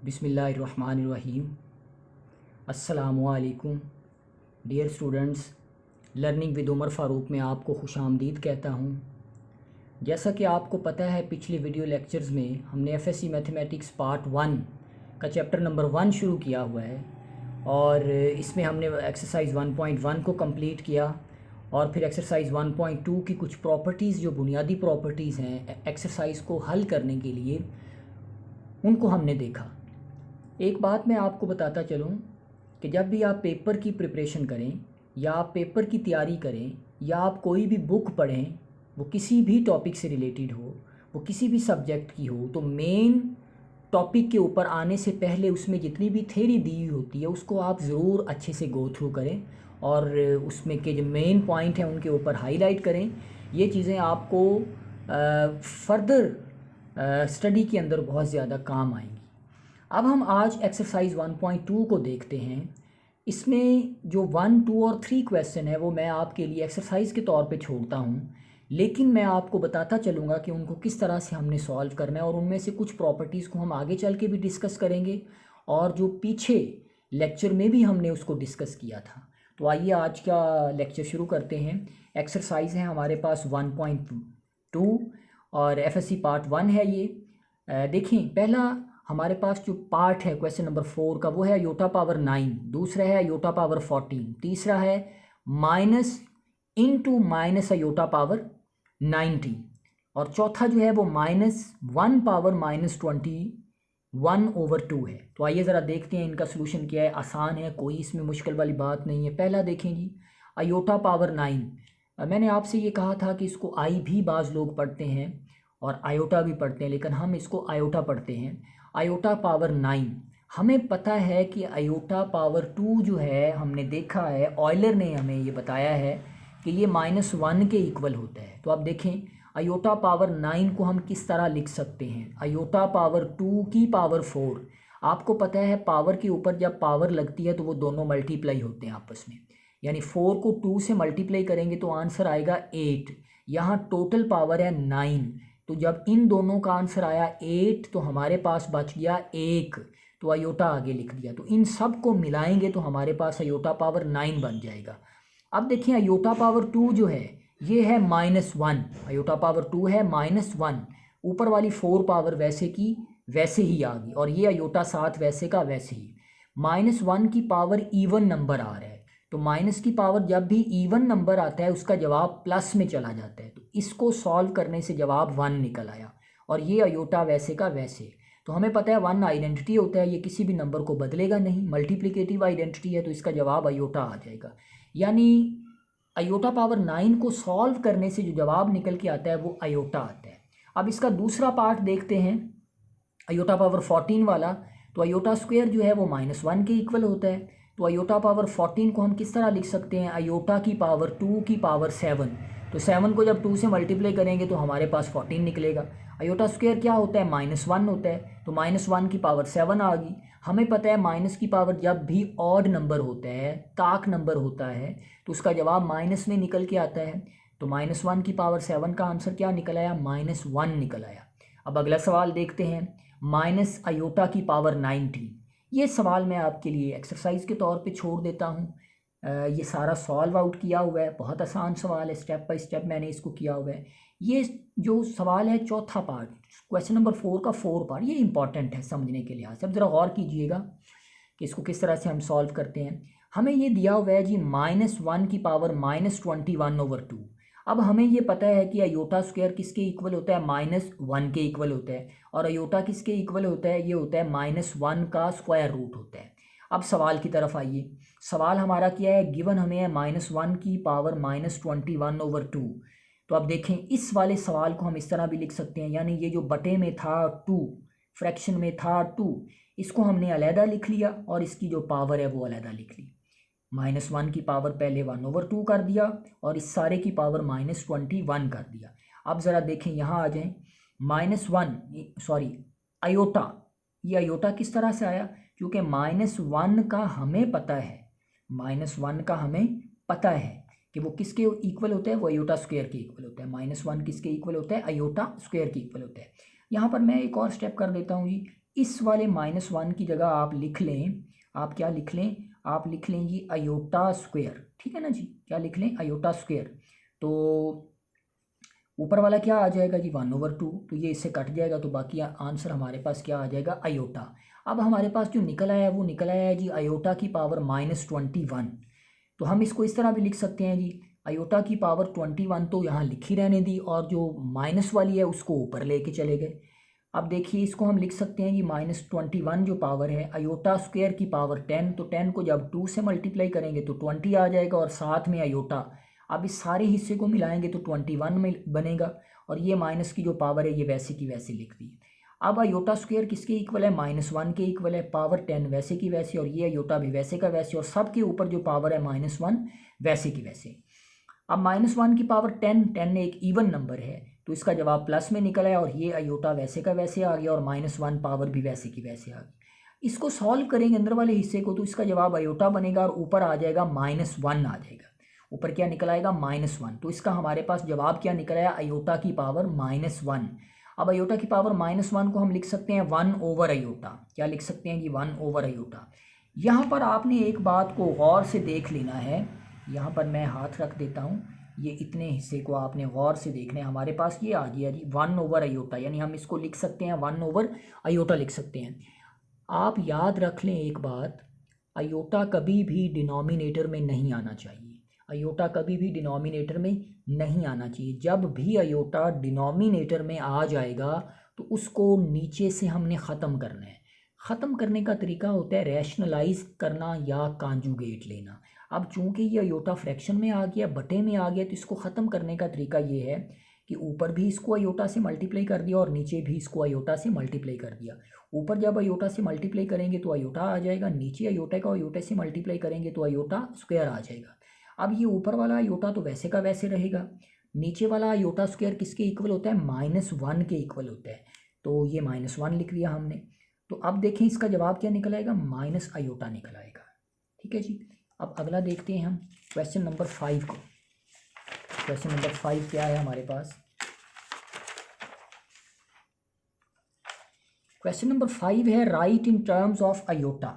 बिस्मिल्लाहिर्रहमानिर्रहीम। अस्सलामुअलैकुम dear students, learning with Umar Farooq में आपको खुशामदीद कहता हूँ। जैसा कि आपको पता है, पिछले वीडियो लेक्चर्स में हमने एफएससी मैथमेटिक्स पार्ट 1 का चैप्टर नंबर 1 शुरू किया हुआ है और इसमें हमने एक्सरसाइज 1.1 को कंप्लीट किया और फिर एक्सरसाइज 1.2 की कुछ प्रॉपर्टीज़, जो बुनियादी प्रॉपर्टीज़ हैं एक्सरसाइज को हल करने के लिए, उनको हमने देखा। एक बात मैं आपको बताता चलूँ कि जब भी आप पेपर की प्रिपरेशन करें या आप पेपर की तैयारी करें या आप कोई भी बुक पढ़ें, वो किसी भी टॉपिक से रिलेटेड हो, वो किसी भी सब्जेक्ट की हो, तो मेन टॉपिक के ऊपर आने से पहले उसमें जितनी भी थ्योरी दी हुई होती है उसको आप ज़रूर अच्छे से गो थ्रू करें और उसमें के जो मेन पॉइंट हैं उनके ऊपर हाईलाइट करें। ये चीज़ें आपको फर्दर स्टडी के अंदर बहुत ज़्यादा काम आएंगी। अब हम आज एक्सरसाइज 1.2 को देखते हैं। इसमें जो 1, 2 और 3 क्वेश्चन है वो मैं आपके लिए एक्सरसाइज के तौर पे छोड़ता हूँ, लेकिन मैं आपको बताता चलूँगा कि उनको किस तरह से हमने सॉल्व करना है और उनमें से कुछ प्रॉपर्टीज़ को हम आगे चल के भी डिस्कस करेंगे और जो पीछे लेक्चर में भी हमने उसको डिस्कस किया था। तो आइए आज का लेक्चर शुरू करते हैं। एक्सरसाइज है हमारे पास 1.2 और एफएससी पार्ट 1 है ये। देखें, पहला हमारे पास जो पार्ट है क्वेश्चन नंबर 4 का, वो है योटा पावर 9, दूसरा है योटा पावर 14, तीसरा है minus into minus iota power 90 और चौथा जो है वो -1 पावर -21/2 है। तो आइए ज़रा देखते हैं इनका सोल्यूशन क्या है। आसान है, कोई इसमें मुश्किल वाली बात नहीं है। पहला देखें जी, अयोटा पावर 9। मैंने आपसे ये कहा था कि इसको आई भी बाज़ लोग पढ़ते हैं और आयोटा भी पढ़ते हैं, लेकिन हम इसको आयोटा पढ़ते हैं। आयोटा पावर 9, हमें पता है कि आयोटा पावर 2 जो है, हमने देखा है, ऑयलर ने हमें ये बताया है कि ये -1 के इक्वल होता है। तो आप देखें, आयोटा पावर 9 को हम किस तरह लिख सकते हैं। आयोटा पावर 2 की पावर 4, आपको पता है पावर के ऊपर जब पावर लगती है तो वो दोनों मल्टीप्लाई होते हैं आपस में, यानी 4 को 2 से मल्टीप्लाई करेंगे तो आंसर आएगा 8। यहाँ टोटल पावर है 9, तो जब इन दोनों का आंसर आया 8 तो हमारे पास बच गया 1, तो अयोटा आगे लिख दिया। तो इन सब को मिलाएंगे तो हमारे पास अयोटा पावर 9 बन जाएगा। अब देखिए, अयोटा पावर 2 जो है ये है -1, अयोटा पावर 2 है -1, ऊपर वाली 4 पावर वैसे की वैसे ही आ गई और ये अयोटा साथ वैसे का वैसे ही। -1 की पावर इवन नंबर आ रहा है, तो माइनस की पावर जब भी इवन नंबर आता है उसका जवाब प्लस में चला जाता है। तो इसको सॉल्व करने से जवाब 1 निकल आया और ये अयोटा वैसे का वैसे। तो हमें पता है 1 आइडेंटिटी होता है, ये किसी भी नंबर को बदलेगा नहीं, मल्टीप्लिकेटिव आइडेंटिटी है, तो इसका जवाब अयोटा आ जाएगा। यानी अयोटा पावर 9 को सॉल्व करने से जो जवाब निकल के आता है वो अयोटा आता है। अब इसका दूसरा पार्ट देखते हैं, अयोटा पावर 14 वाला। तो अयोटा स्क्वायर जो है वो -1 के इक्वल होता है। तो अयोटा पावर 14 को हम किस तरह लिख सकते हैं, अयोटा की पावर 2 की पावर 7। तो 7 को जब 2 से मल्टीप्लाई करेंगे तो हमारे पास 14 निकलेगा। अयोटा स्क्वायर क्या होता है, -1 होता है, तो -1 की पावर 7 आ गई। हमें पता है माइनस की पावर जब भी ऑड नंबर होता है, ताक नंबर होता है, तो उसका जवाब माइनस में निकल के आता है। तो -1 की पावर 7 का आंसर क्या निकल आया, -1 निकल आया। अब अगला सवाल देखते हैं, माइनस अयोटा की पावर 90। ये सवाल मैं आपके लिए एक्सरसाइज के तौर पे छोड़ देता हूँ। ये सारा सॉल्व आउट किया हुआ है, बहुत आसान सवाल है, स्टेप बाय स्टेप मैंने इसको किया हुआ है। ये जो सवाल है चौथा पार्ट, क्वेश्चन नंबर 4 का 4 पार्ट, ये इंपॉर्टेंट है समझने के लिहाज से। अब ज़रा गौर कीजिएगा कि इसको किस तरह से हम सॉल्व करते हैं। हमें ये दिया हुआ है जी -1 की पावर -21/2। अब हमें ये पता है कि अयोटा स्क्वायर किसके इक्वल होता है, -1 के इक्वल होता है, और अयोटा किसके इक्वल होता है, ये होता है -1 का स्क्वायर रूट होता है। अब सवाल की तरफ आइए। सवाल हमारा क्या है, गिवन हमें है -1 की पावर -21/2। तो अब देखें, इस वाले सवाल को हम इस तरह भी लिख सकते हैं, यानी ये जो बटे में था 2, फ्रैक्शन में था 2, इसको हमने अलहदा लिख लिया और इसकी जो पावर है वो अलहदा लिख ली। -1 की पावर पहले 1/2 कर दिया और इस सारे की पावर -21 कर दिया। अब ज़रा देखें, यहाँ आ जाएं, -1 सॉरी अयोटा, ये अयोटा किस तरह से आया, क्योंकि -1 का हमें पता है, -1 का हमें पता है कि वो किसके इक्वल होता है, वो अयोटा स्क्वायर के इक्वल होता है। -1 किसके इक्वल होता है, अयोटा स्क्वायर के इक्वल होता है। यहाँ पर मैं एक और स्टेप कर देता हूँ जी, इस वाले -1 की जगह आप लिख लें, आप क्या लिख लें, आप लिख लें जी आयोटा स्क्वायर, ठीक है ना जी, क्या लिख लें, आयोटा स्क्वायर। तो ऊपर वाला क्या आ जाएगा जी 1/2, तो ये इससे कट जाएगा, तो बाकी आंसर हमारे पास क्या आ जाएगा, आयोटा। अब हमारे पास जो निकल आया वो निकल आया है जी आयोटा की पावर -21। तो हम इसको इस तरह भी लिख सकते हैं जी, आयोटा की पावर 21 तो यहाँ लिखी रहने दी, और जो माइनस वाली है उसको ऊपर लेके चले गए। अब देखिए इसको हम लिख सकते हैं जी -21 जो पावर है, आयोटा स्क्वायर की पावर 10, तो 10 को जब 2 से मल्टीप्लाई करेंगे तो 20 आ जाएगा, और साथ में आयोटा। अब इस सारे हिस्से को मिलाएंगे तो 21 में बनेगा, और ये माइनस की जो पावर है ये वैसे की वैसे लिख दी। अब आयोटा स्क्वायर किसके इक्वल है, -1 के इक्वल है, पावर 10 वैसे की वैसे, और ये आयोटा भी वैसे का वैसे, और सबके ऊपर जो पावर है -1 वैसे की वैसे। अब -1 की पावर 10 एक इवन नंबर है, तो इसका जवाब प्लस में निकला है, और ये आयोटा वैसे का वैसे आ गया, और -1 पावर भी वैसे की वैसे आ गई। इसको सॉल्व करेंगे अंदर वाले हिस्से को, तो इसका जवाब आयोटा बनेगा, और ऊपर आ जाएगा -1 आ जाएगा, ऊपर क्या निकल आएगा -1। तो इसका हमारे पास जवाब क्या निकल आया, आयोटा की पावर -1। अब आयोटा की पावर -1 को हम लिख सकते हैं 1 ओवर आयोटा, क्या लिख सकते हैं कि 1 ओवर आयोटा। यहाँ पर आपने एक बात को गौर से देख लेना है, यहाँ पर मैं हाथ रख देता हूँ, ये इतने हिस्से को आपने गौर से देखना है। हमारे पास ये आ गया जी 1 ओवर आयोटा, यानी हम इसको लिख सकते हैं 1 ओवर आयोटा लिख सकते हैं। आप याद रख लें एक बात, आयोटा कभी भी डिनोमिनेटर में नहीं आना चाहिए, आयोटा कभी भी डिनोमिनेटर में नहीं आना चाहिए। जब भी आयोटा डिनोमिनेटर में आ जाएगा तो उसको नीचे से हमने ख़त्म करना है। ख़त्म करने का तरीका होता है रैशनलाइज करना या कांजुगेट लेना। अब चूंकि ये आयोटा फ्रैक्शन में आ गया, बटे में आ गया, तो इसको ख़त्म करने का तरीका ये है कि ऊपर भी इसको आयोटा से मल्टीप्लाई कर दिया और नीचे भी इसको आयोटा से मल्टीप्लाई कर दिया। ऊपर जब आयोटा से मल्टीप्लाई करेंगे तो आयोटा आ जाएगा, नीचे आयोटा का आयोटा से मल्टीप्लाई करेंगे तो आयोटा स्क्वायर आ जाएगा। अब ये ऊपर वाला आयोटा तो वैसे का वैसे रहेगा, नीचे वाला आयोटा स्क्वायर किसके इक्वल होता है, -1 के इक्वल होता है, तो ये -1 लिख लिया हमने। तो अब देखें इसका जवाब क्या निकल आएगा, माइनस आयोटा निकल आएगा। ठीक है जी, अब अगला देखते हैं हम क्वेश्चन नंबर 5 को। क्वेश्चन नंबर 5 क्या है हमारे पास, क्वेश्चन नंबर 5 है right in terms of iota,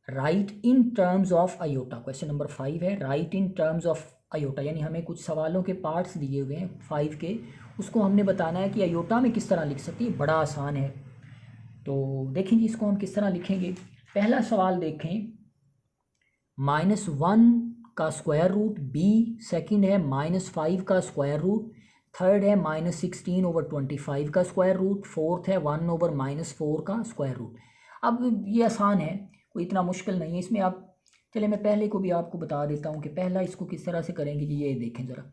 right in terms of iota. Question number 5 है right in terms of iota, यानी हमें कुछ सवालों के पार्ट्स दिए हुए हैं 5 के, उसको हमने बताना है कि आयोटा में किस तरह लिख सकते हैं। बड़ा आसान है, तो देखें जी इसको हम किस तरह लिखेंगे। पहला सवाल देखें, -1 का स्क्वायर रूट बी, सेकंड है -5 का स्क्वायर रूट, थर्ड है -16 ओवर 25 का स्क्वायर रूट, फोर्थ है 1 ओवर -4 का स्क्वायर रूट। अब ये आसान है, कोई इतना मुश्किल नहीं है इसमें। आप चले मैं पहले को भी आपको बता देता हूँ कि पहला इसको किस तरह से करेंगे जी। ये देखें ज़रा,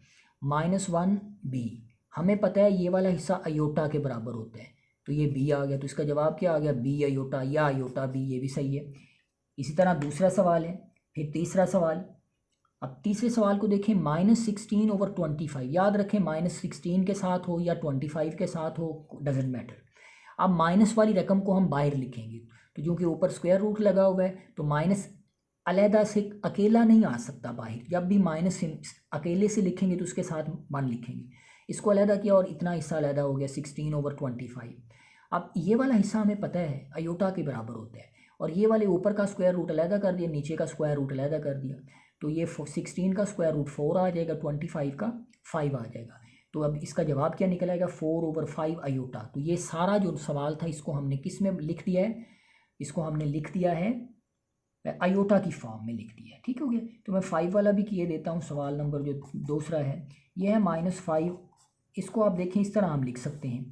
-1 बी, हमें पता है ये वाला हिस्सा आयोटा के बराबर होता है, तो ये बी आ गया, तो इसका जवाब क्या आ गया, बी आयोटा या आयोटा बी, ये भी सही है। इसी तरह दूसरा सवाल है, फिर तीसरा सवाल। अब तीसरे सवाल को देखें, -16 ओवर 25, याद रखें -16 के साथ हो या 25 के साथ हो डजेंट मैटर। अब माइनस वाली रकम को हम बाहर लिखेंगे, तो क्योंकि ऊपर स्क्वायर रूट लगा हुआ है तो माइनस अलहदा से अकेला नहीं आ सकता बाहर। जब भी माइनस अकेले से लिखेंगे तो उसके साथ 1 लिखेंगे। इसको अलहदा किया और इतना हिस्सा अलहदा हो गया 16 ओवर 25। अब ये वाला हिस्सा हमें पता है आयोटा के बराबर होता है, और ये वाले ऊपर का स्क्वायर रूट अलहदा कर दिया, नीचे का स्क्वायर रूट अलहदा कर दिया, तो ये 16 का स्क्वायर रूट 4 आ जाएगा, 25 का 5 आ जाएगा। तो अब इसका जवाब क्या निकल आएगा, 4 ओवर 5 आयोटा। तो ये सारा जो सवाल था इसको हमने किस में लिख दिया है, इसको हमने लिख दिया है आयोटा की फॉर्म में लिख दिया है। ठीक हो गया, तो मैं 5 वाला भी किए देता हूँ। सवाल नंबर जो दूसरा है ये है -5, इसको आप देखें इस तरह हम लिख सकते हैं,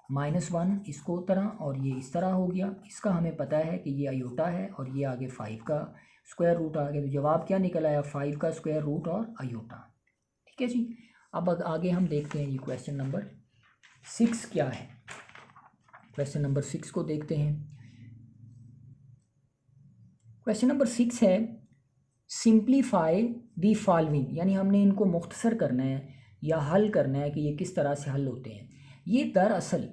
-1 इसको तरह और ये इस तरह हो गया। इसका हमें पता है कि ये आयोटा है और ये आगे 5 का स्क्वायर रूट आ गया, तो जवाब क्या निकल आया, 5 का स्क्वायर रूट और आयोटा। ठीक है जी, अब आगे हम देखते हैं ये क्वेश्चन नंबर 6 क्या है। क्वेश्चन नंबर 6 को देखते हैं। क्वेश्चन नंबर 6 है सिंप्लीफाई द फॉलोइंग, यानी हमने इनको मुख्तसर करना है या हल करना है कि ये किस तरह से हल होते हैं। ये दरअसल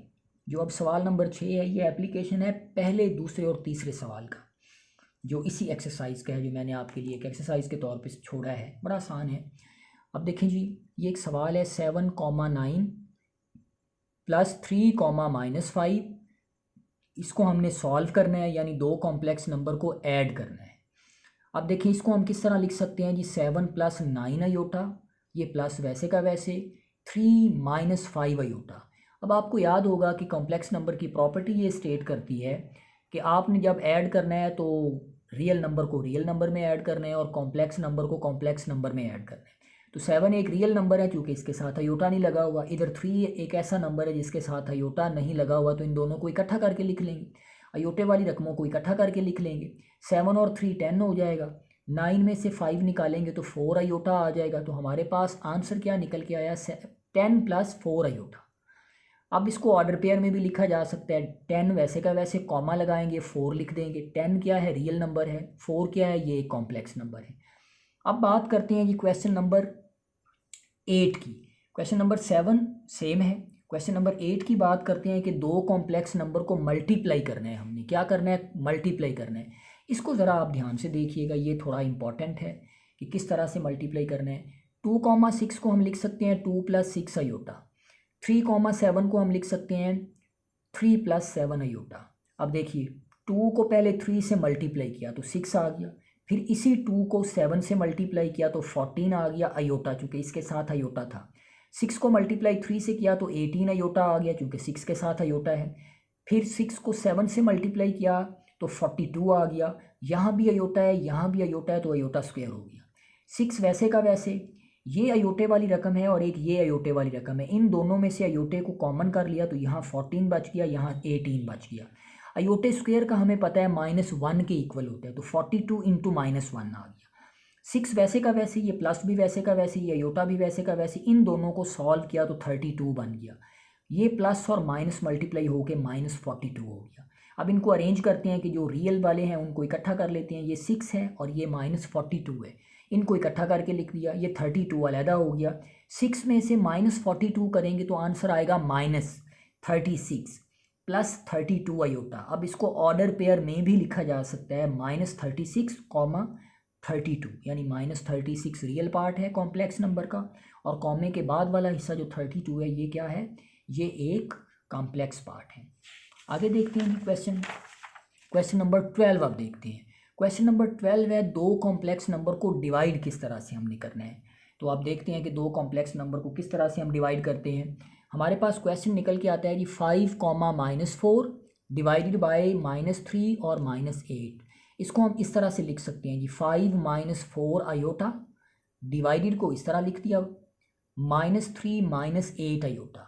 जो अब सवाल नंबर 6 है ये एप्लीकेशन है पहले, दूसरे और तीसरे सवाल का, जो इसी एक्सरसाइज का है, जो मैंने आपके लिए एक एक्सरसाइज के तौर पे छोड़ा है। बड़ा आसान है। अब देखें जी, ये एक सवाल है 7,9 + 3, -5 इसको हमने सॉल्व करना है, यानी दो कॉम्प्लेक्स नंबर को ऐड करना है। अब देखिए इसको हम किस तरह लिख सकते हैं जी, 7 + 9 अयोटा, ये प्लस वैसे का वैसे 3 - 5 अयोटा। अब आपको याद होगा कि कॉम्प्लेक्स नंबर की प्रॉपर्टी ये स्टेट करती है कि आपने जब ऐड करना है तो रियल नंबर को रियल नंबर में ऐड करना है और कॉम्प्लेक्स नंबर को कॉम्प्लेक्स नंबर में ऐड करना है। तो 7 एक रियल नंबर है क्योंकि इसके साथ अयोटा नहीं लगा हुआ, इधर 3 एक ऐसा नंबर है जिसके साथ अयोटा नहीं लगा हुआ, तो इन दोनों को इकट्ठा करके लिख लेंगे, अयोटे वाली रकमों को इकट्ठा करके लिख लेंगे। 7 और 3 10 हो जाएगा, 9 में से 5 निकालेंगे तो 4 अयोटा आ जाएगा। तो हमारे पास आंसर क्या निकल के आया, 10 + 4 अयोटा। अब इसको ऑर्डर पेयर में भी लिखा जा सकता है, 10 वैसे का वैसे कॉमा लगाएंगे 4 लिख देंगे। 10 क्या है, रियल नंबर है, 4 क्या है, ये कॉम्प्लेक्स नंबर है। अब बात करते हैं जी क्वेश्चन नंबर 8 की। क्वेश्चन नंबर 7 सेम है, क्वेश्चन नंबर 8 की बात करते हैं कि दो कॉम्प्लेक्स नंबर को मल्टीप्लाई करना है, हमने क्या करना है, मल्टीप्लाई करना है। इसको ज़रा आप ध्यान से देखिएगा, ये थोड़ा इंपॉर्टेंट है कि किस तरह से मल्टीप्लाई करना है। 2, 6 को हम लिख सकते हैं 2 + 6 अयोटा। 3, 7 को हम लिख सकते हैं 3 + 7 अयोटा। अब देखिए 2 को पहले 3 से मल्टीप्लाई किया तो 6 आ गया, फिर इसी 2 को 7 से मल्टीप्लाई किया तो 14 आ गया अयोटा, चूँकि इसके साथ अयोटा था। 6 को मल्टीप्लाई 3 से किया तो 18 अयोटा आ गया क्योंकि 6 के साथ अयोटा है। फिर 6 को 7 से मल्टीप्लाई किया तो 42 आ गया, यहाँ भी अयोटा है यहाँ भी अयोटा है तो अयोटा स्क्वायर हो गया। 6 वैसे का वैसे, ये अयोटे वाली रकम है और एक ये अयोटे वाली रकम है, इन दोनों में से अयोटे को कॉमन कर लिया तो यहाँ 14 बच गया, यहाँ 18 बच गया। अयोटे स्क्वायर का हमें पता है -1 के इक्वल होता है, तो 42 × -1 आ गया। 6 वैसे का वैसे, ये प्लस भी वैसे का वैसे, ये अयोटा भी वैसे का वैसे, इन दोनों को सॉल्व किया तो 32 बन गया। ये प्लस और माइनस मल्टीप्लाई होके -42 हो गया। अब इनको अरेंज करते हैं कि जो रियल वाले हैं उनको इकट्ठा कर लेते हैं, ये 6 है और ये -42 है, इनको इकट्ठा करके लिख दिया, ये 32 अलहदा हो गया। 6 में से -42 करेंगे तो आंसर आएगा -36 + 32 अयोटा। अब इसको ऑर्डर पेयर में भी लिखा जा सकता है, -36, 32, यानी -36 रियल पार्ट है कॉम्प्लेक्स नंबर का, और कॉमे के बाद वाला हिस्सा जो 32 है ये क्या है, ये एक कॉम्प्लेक्स पार्ट है। आगे देखते हैं क्वेश्चन नंबर 12। अब देखते हैं क्वेश्चन नंबर 12 है, दो कॉम्प्लेक्स नंबर को डिवाइड किस तरह से हमने करना है। तो आप देखते हैं कि दो कॉम्प्लेक्स नंबर को किस तरह से हम डिवाइड करते हैं। हमारे पास क्वेश्चन निकल के आता है जी 5, -4 डिवाइडेड बाय -3 और -8। इसको हम इस तरह से लिख सकते हैं जी, 5 - 4 अयोटा, डिवाइडेड को इस तरह लिख दिया -3 - 8 अयोटा।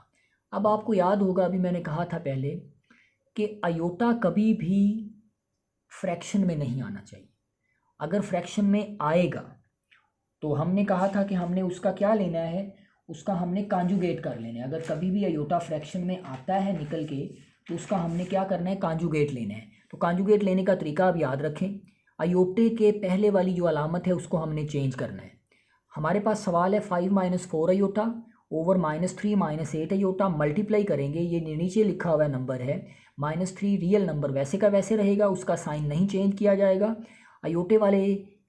अब आपको याद होगा, अभी मैंने कहा था पहले कि अयोटा कभी भी फ्रैक्शन में नहीं आना चाहिए। अगर फ्रैक्शन में आएगा तो हमने कहा था कि हमने उसका क्या लेना है, उसका हमने कॉन्जुगेट कर लेना है। अगर कभी भी अयोटा फ्रैक्शन में आता है निकल के तो उसका हमने क्या करना है, कॉन्जुगेट लेना है। तो कॉन्जुगेट लेने का तरीका आप याद रखें, अयोटे के पहले वाली जो अलामत है उसको हमने चेंज करना है। हमारे पास सवाल है 5 - 4 अयोटा ओवर -3 - 8 अयोटा, मल्टीप्लाई करेंगे, ये नीचे लिखा हुआ नंबर है -3 रियल नंबर वैसे का वैसे रहेगा, उसका साइन नहीं चेंज किया जाएगा। अयोटे वाले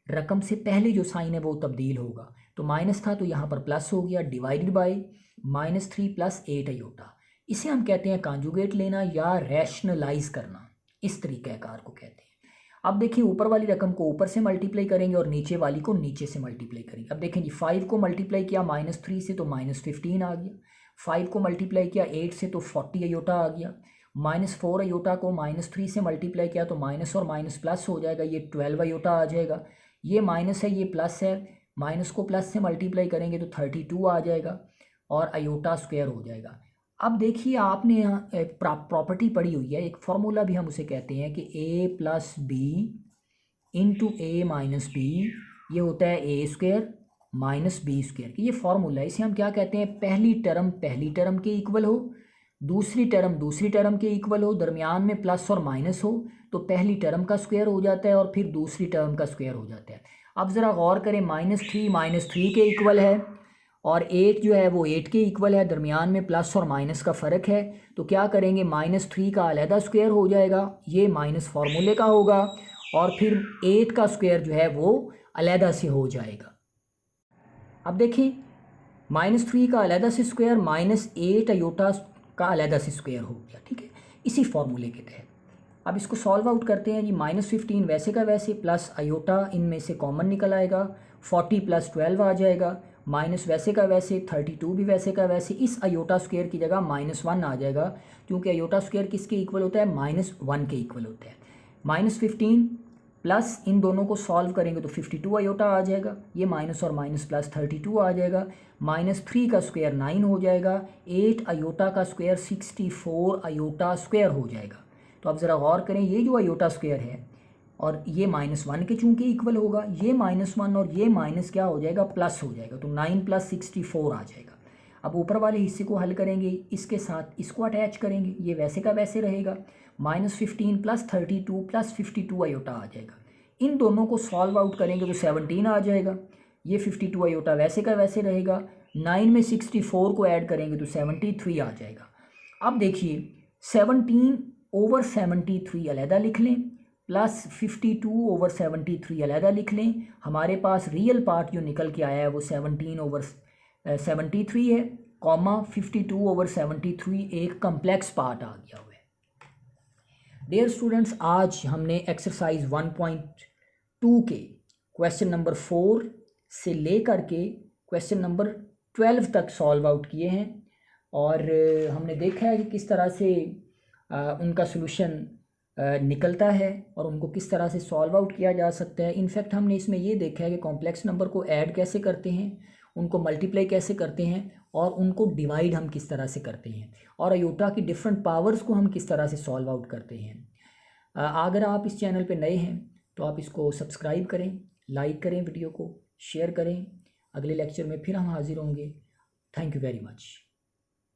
रकम से पहले जो साइन है वो तब्दील होगा, तो माइनस था तो यहाँ पर प्लस हो गया, डिवाइडेड बाय -3 + 8 अयोटा। इसे हम कहते हैं कॉन्जुगेट लेना या रैशनलाइज करना, इस तरीक़ाकार को कहते हैं। अब देखिए ऊपर वाली रकम को ऊपर से मल्टीप्लाई करेंगे और नीचे वाली को नीचे से मल्टीप्लाई करेंगे। अब देखें जी 5 को मल्टीप्लाई किया -3 से तो -15 आ गया, 5 को मल्टीप्लाई किया 8 से तो 40 अयोटा आ गया, -4 अयोटा को -3 से मल्टीप्लाई किया तो माइनस और माइनस प्लस हो जाएगा, ये 12 अयोटा आ जाएगा। ये माइनस है ये प्लस है, माइनस को प्लस से मल्टीप्लाई करेंगे तो 32 आ जाएगा और अयोटा स्क्वायर हो जाएगा। अब देखिए आपने यहाँ एक प्रॉपर्टी पढ़ी हुई है, एक फार्मूला भी हम उसे कहते हैं कि a + b × a - b, ये होता है a² - b²। ये फार्मूला है, इसे हम क्या कहते हैं, पहली टर्म के इक्वल हो, दूसरी टर्म के इक्वल हो, दरमियान में प्लस और माइनस हो तो पहली टर्म का स्क्वायर हो जाता है और फिर दूसरी टर्म का स्क्वायर हो जाता है। अब ज़रा गौर करें, -3 के इक्वल है और 8 जो है वो 8 के इक्वल है, दरमियान में प्लस और माइनस का फ़र्क है, तो क्या करेंगे, -3 का अलहदा स्क्वायर हो जाएगा, ये माइनस फार्मूले का होगा, और फिर 8 का स्क्वायर जो है वो अलहदा से हो जाएगा। अब देखिए -3 का अलहदा से स्क्वायर -8 अयोटा का अलहदा से स्क्वायर हो गया, ठीक है, इसी फार्मूले के तहत। अब इसको सॉल्व आउट करते हैं जी। -15 वैसे का वैसे प्लस आयोटा इनमें से कॉमन निकल आएगा, 40 + 12 आ जाएगा, माइनस वैसे का वैसे 32 भी वैसे का वैसे, इस आयोटा स्क्वायर की जगह -1 आ जाएगा, क्योंकि आयोटा स्क्वायर किसके इक्वल होता है, -1 के इक्वल होता है। -15 प्लस इन दोनों को सॉल्व करेंगे तो 52 आयोटा आ जाएगा, ये माइनस और माइनस प्लस 32 आ जाएगा, -3 का स्क्वायर 9 हो जाएगा, 8 आयोटा का स्क्वायर 64 आयोटा स्क्वायर हो जाएगा। तो आप ज़रा गौर करें, ये जो आयोटा स्क्वायर है और ये -1 के चूंकि इक्वल होगा, ये -1 और ये माइनस क्या हो जाएगा, प्लस हो जाएगा, तो 9 + 64 आ जाएगा। अब ऊपर वाले हिस्से को हल करेंगे, इसके साथ इसको अटैच करेंगे, ये वैसे का वैसे रहेगा, -15 + 32 + 52 आयोटा आ जाएगा। इन दोनों को सॉल्व आउट करेंगे तो 17 आ जाएगा, ये 52 आयोटा वैसे का वैसे रहेगा, 9 में 64 को ऐड करेंगे तो 73 आ जाएगा। अब देखिए 17/73 अलहदा लिख लें, प्लस 52/73 अलहदा लिख लें। हमारे पास रियल पार्ट जो निकल के आया है वो 17/73 है, कॉमा 52/73 एक कम्प्लेक्स पार्ट आ गया हुआ है। डियर स्टूडेंट्स, आज हमने एक्सरसाइज 1.2 के क्वेश्चन नंबर 4 से लेकर के क्वेश्चन नंबर 12 तक सॉल्व आउट किए हैं, और हमने देखा है कि किस तरह से उनका सॉल्यूशन निकलता है और उनको किस तरह से सॉल्व आउट किया जा सकता है। इनफैक्ट हमने इसमें ये देखा है कि कॉम्प्लेक्स नंबर को ऐड कैसे करते हैं, उनको मल्टीप्लाई कैसे करते हैं, और उनको डिवाइड हम किस तरह से करते हैं, और आयोटा की डिफरेंट पावर्स को हम किस तरह से सॉल्व आउट करते हैं। अगर आप इस चैनल पे नए हैं तो आप इसको सब्सक्राइब करें, लाइक करें, वीडियो को शेयर करें। अगले लेक्चर में फिर हम हाजिर होंगे। Thank you very much.